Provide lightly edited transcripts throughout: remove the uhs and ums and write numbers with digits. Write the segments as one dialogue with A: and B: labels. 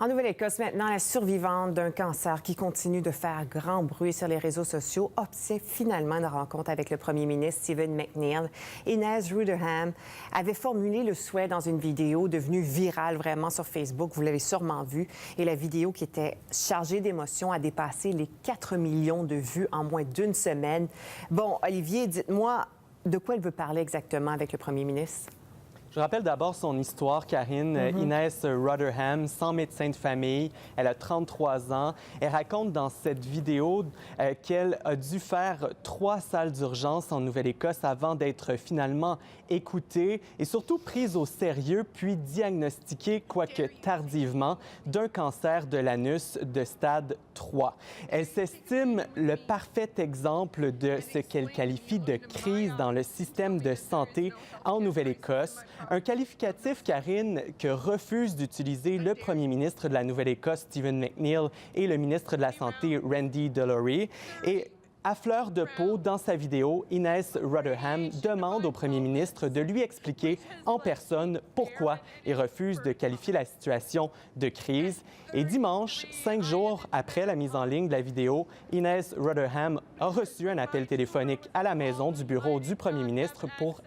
A: En Nouvelle-Écosse, maintenant, la survivante d'un cancer qui continue de faire grand bruit sur les réseaux sociaux obtient finalement une rencontre avec le premier ministre Stephen McNeil. Inez Rutherham avait formulé le souhait dans une vidéo devenue virale vraiment sur Facebook. Vous l'avez sûrement vu. Et la vidéo qui était chargée d'émotions a dépassé les 4 millions de vues en moins d'une semaine. Bon, Olivier, dites-moi de quoi elle veut parler exactement avec le premier ministre?
B: Je rappelle d'abord son histoire, Karine. Inez Rutherham, sans médecin de famille, elle a 33 ans. Elle raconte dans cette vidéo qu'elle a dû faire 3 salles d'urgence en Nouvelle-Écosse avant d'être finalement écoutée et surtout prise au sérieux, puis diagnostiquée, quoique tardivement, d'un cancer de l'anus de stade 3. Elle s'estime le parfait exemple de ce qu'elle qualifie de crise dans le système de santé en Nouvelle-Écosse. Un qualificatif, Karine, que refuse d'utiliser le premier ministre de la Nouvelle-Écosse, Stephen McNeil, et le ministre de la Santé, Randy Delory. Et à fleur de peau, dans sa vidéo, Inez Rutherham demande au premier ministre de lui expliquer en personne pourquoi il refuse de qualifier la situation de crise. Et dimanche, 5 jours après la mise en ligne de la vidéo, Inez Rutherham a reçu un appel téléphonique à la maison du bureau du premier ministre pour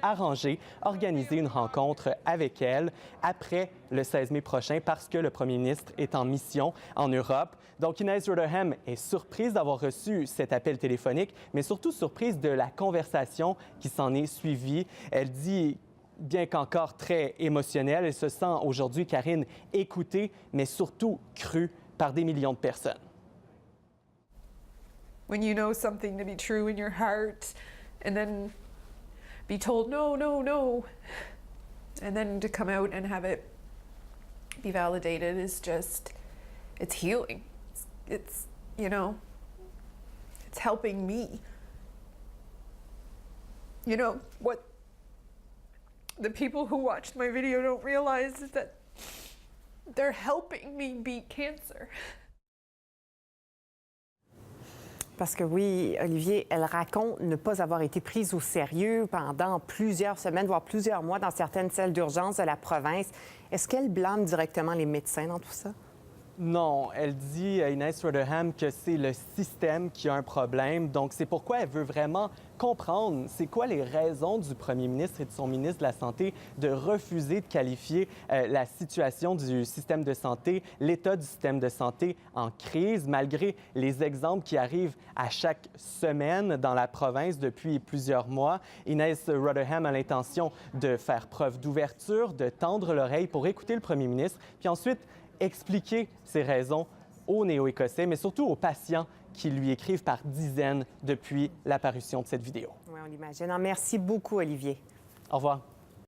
B: organiser une rencontre avec elle après le 16 mai prochain parce que le premier ministre est en mission en Europe. Donc, Inez Rutherham est surprise d'avoir reçu cet appel téléphonique, mais surtout surprise de la conversation qui s'en est suivie. Elle dit, bien qu'encore très émotionnelle, elle se sent aujourd'hui, Karine, écoutée, mais surtout crue par des millions de personnes.
C: When you know something to be true in your heart, and then be told no, no, no, and then to come out and have it be validated is just, it's healing. It's, you know, it's helping me. You know, what the people who watched my video don't realize is that they're helping me beat cancer.
A: Parce que oui, Olivier, elle raconte ne pas avoir été prise au sérieux pendant plusieurs semaines, voire plusieurs mois dans certaines salles d'urgence de la province. Est-ce qu'elle blâme directement les médecins dans tout ça?
B: Non, elle dit, Inez Rutherham, que c'est le système qui a un problème. Donc, c'est pourquoi elle veut vraiment comprendre c'est quoi les raisons du premier ministre et de son ministre de la Santé de refuser de qualifier la situation du système de santé, l'état du système de santé en crise, malgré les exemples qui arrivent à chaque semaine dans la province depuis plusieurs mois. Inez Rutherham a l'intention de faire preuve d'ouverture, de tendre l'oreille pour écouter le premier ministre, puis ensuite expliquer ses raisons aux Néo-Écossais, mais surtout aux patients qui lui écrivent par dizaines depuis l'apparition de cette vidéo.
A: Oui, on l'imagine. Merci beaucoup, Olivier.
B: Au revoir.